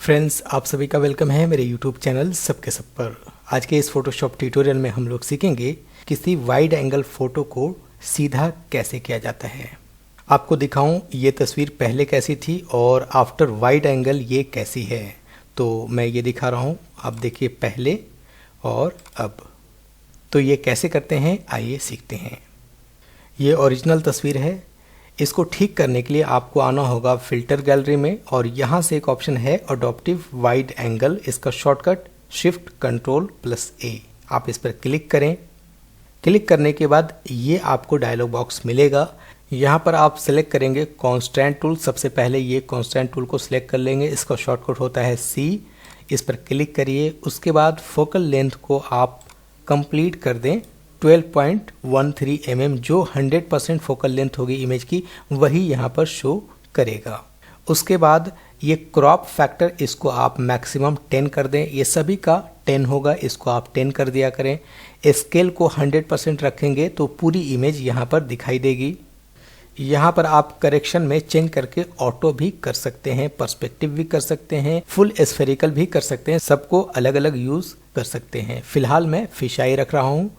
Friends, आप सभी का वेलकम है मेरे यूट्यूब चैनल सबके सब पर। आज के इस फोटोशॉप ट्यूटोरियल में हम लोग सीखेंगे किसी वाइड एंगल फोटो को सीधा कैसे किया जाता है। आपको दिखाऊं ये तस्वीर पहले कैसी थी और आफ्टर वाइड एंगल ये कैसी है। तो मैं ये दिखा रहा हूं, आप देखिए पहले और अब। तो ये कैसे करते हैं आइए सीखते हैं। ये ओरिजिनल तस्वीर है। इसको ठीक करने के लिए आपको आना होगा फिल्टर गैलरी में और यहाँ से एक ऑप्शन है अडॉप्टिव वाइड एंगल। इसका शॉर्टकट शिफ्ट कंट्रोल प्लस ए। आप इस पर क्लिक करें। क्लिक करने के बाद ये आपको डायलॉग बॉक्स मिलेगा। यहाँ पर आप सिलेक्ट करेंगे कॉन्स्टेंट टूल। सबसे पहले ये कॉन्स्टेंट टूल को सिलेक्ट कर लेंगे। इसका शॉर्टकट होता है सी। इस पर क्लिक करिए। उसके बाद फोकल लेंथ को आप कंप्लीट कर दें 12.13 mm। जो 100% फोकल लेंथ होगी इमेज की वही यहाँ पर शो करेगा। उसके बाद ये क्रॉप फैक्टर इसको आप मैक्सिमम 10 कर दें। ये सभी का 10 होगा, इसको आप 10 कर दिया करें। स्केल को 100% रखेंगे तो पूरी इमेज यहाँ पर दिखाई देगी। यहाँ पर आप करेक्शन में चेंज करके ऑटो भी कर सकते हैं, पर्सपेक्टिव भी कर सकते हैं, फुल स्फेरिकल भी कर सकते हैं। सबको अलग अलग यूज कर सकते हैं। फिलहाल मैं फिशाई रख रहा हूँ।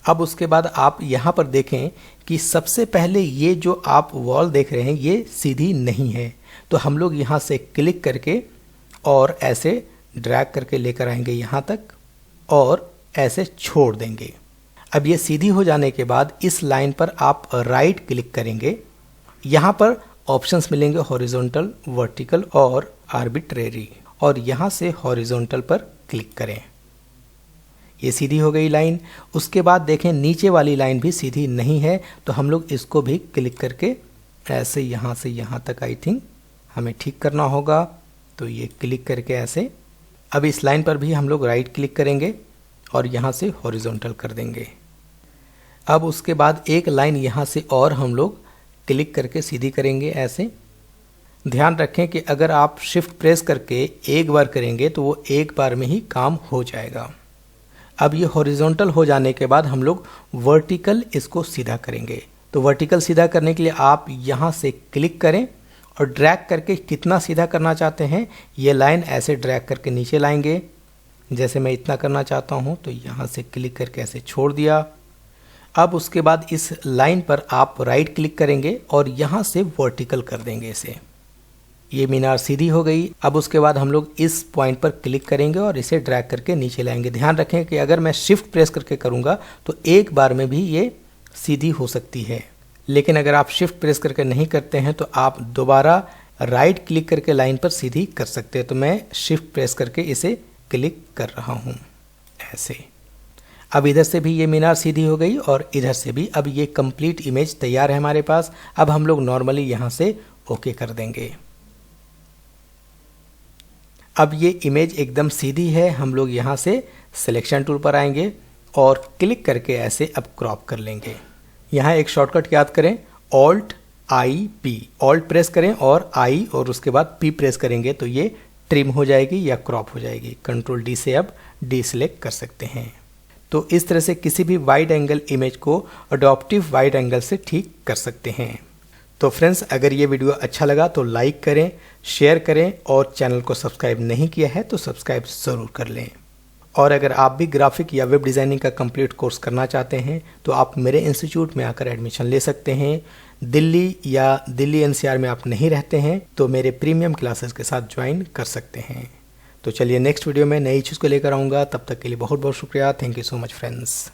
अब उसके बाद आप यहाँ पर देखें कि सबसे पहले ये जो आप वॉल देख रहे हैं ये सीधी नहीं है। तो हम लोग यहाँ से क्लिक करके और ऐसे ड्रैग करके लेकर आएंगे यहाँ तक और ऐसे छोड़ देंगे। अब ये सीधी हो जाने के बाद इस लाइन पर आप राइट क्लिक करेंगे। यहाँ पर ऑप्शंस मिलेंगे हॉरिजॉन्टल, वर्टिकल और आर्बिट्रेरी, और यहाँ से हॉरिजॉन्टल पर क्लिक करें। ये सीधी हो गई लाइन। उसके बाद देखें नीचे वाली लाइन भी सीधी नहीं है तो हम लोग इसको भी क्लिक करके ऐसे यहाँ से यहाँ तक आई थिंक हमें ठीक करना होगा। तो ये क्लिक करके ऐसे। अब इस लाइन पर भी हम लोग राइट क्लिक करेंगे और यहाँ से हॉरिजॉन्टल कर देंगे। अब उसके बाद एक लाइन यहाँ से और हम लोग क्लिक करके सीधी करेंगे ऐसे। ध्यान रखें कि अगर आप शिफ्ट प्रेस करके एक बार करेंगे तो वो एक बार में ही काम हो जाएगा। अब ये हॉरिजॉन्टल हो जाने के बाद हम लोग वर्टिकल इसको सीधा करेंगे। तो वर्टिकल सीधा करने के लिए आप यहाँ से क्लिक करें और ड्रैग करके कितना सीधा करना चाहते हैं ये लाइन ऐसे ड्रैग करके नीचे लाएंगे। जैसे मैं इतना करना चाहता हूँ तो यहाँ से क्लिक करके ऐसे छोड़ दिया। अब उसके बाद इस लाइन पर आप राइट क्लिक करेंगे और यहाँ से वर्टिकल कर देंगे इसे। ये मीनार सीधी हो गई। अब उसके बाद हम लोग इस पॉइंट पर क्लिक करेंगे और इसे ड्रैग करके नीचे लाएंगे। ध्यान रखें कि अगर मैं शिफ्ट प्रेस करके करूंगा तो एक बार में भी ये सीधी हो सकती है, लेकिन अगर आप शिफ्ट प्रेस करके नहीं करते हैं तो आप दोबारा राइट क्लिक करके लाइन पर सीधी कर सकते हैं। तो मैं शिफ्ट प्रेस करके इसे क्लिक कर रहा हूँ ऐसे। अब इधर से भी ये मीनार सीधी हो गई और इधर से भी। अब ये कंप्लीट इमेज तैयार है हमारे पास। अब हम लोग नॉर्मली यहाँ से ओके कर देंगे। अब ये इमेज एकदम सीधी है। हम लोग यहाँ से सिलेक्शन टूल पर आएंगे और क्लिक करके ऐसे अब क्रॉप कर लेंगे। यहाँ एक शॉर्टकट याद करें, alt I P. Alt press करें और आई और उसके बाद पी प्रेस करेंगे तो ये ट्रिम हो जाएगी या क्रॉप हो जाएगी। कंट्रोल डी से अब डीसेलेक्ट कर सकते हैं। तो इस तरह से किसी भी वाइड एंगल इमेज को अडॉप्टिव वाइड एंगल से ठीक कर सकते हैं। तो फ्रेंड्स, अगर ये वीडियो अच्छा लगा तो लाइक करें, शेयर करें और चैनल को सब्सक्राइब नहीं किया है तो सब्सक्राइब ज़रूर कर लें। और अगर आप भी ग्राफिक या वेब डिज़ाइनिंग का कंप्लीट कोर्स करना चाहते हैं तो आप मेरे इंस्टीट्यूट में आकर एडमिशन ले सकते हैं। दिल्ली या दिल्ली एनसीआर में आप नहीं रहते हैं तो मेरे प्रीमियम क्लासेस के साथ ज्वाइन कर सकते हैं। तो चलिए नेक्स्ट वीडियो में नई चीज़ को लेकर आऊँगा। तब तक के लिए बहुत बहुत शुक्रिया। Thank you so much friends.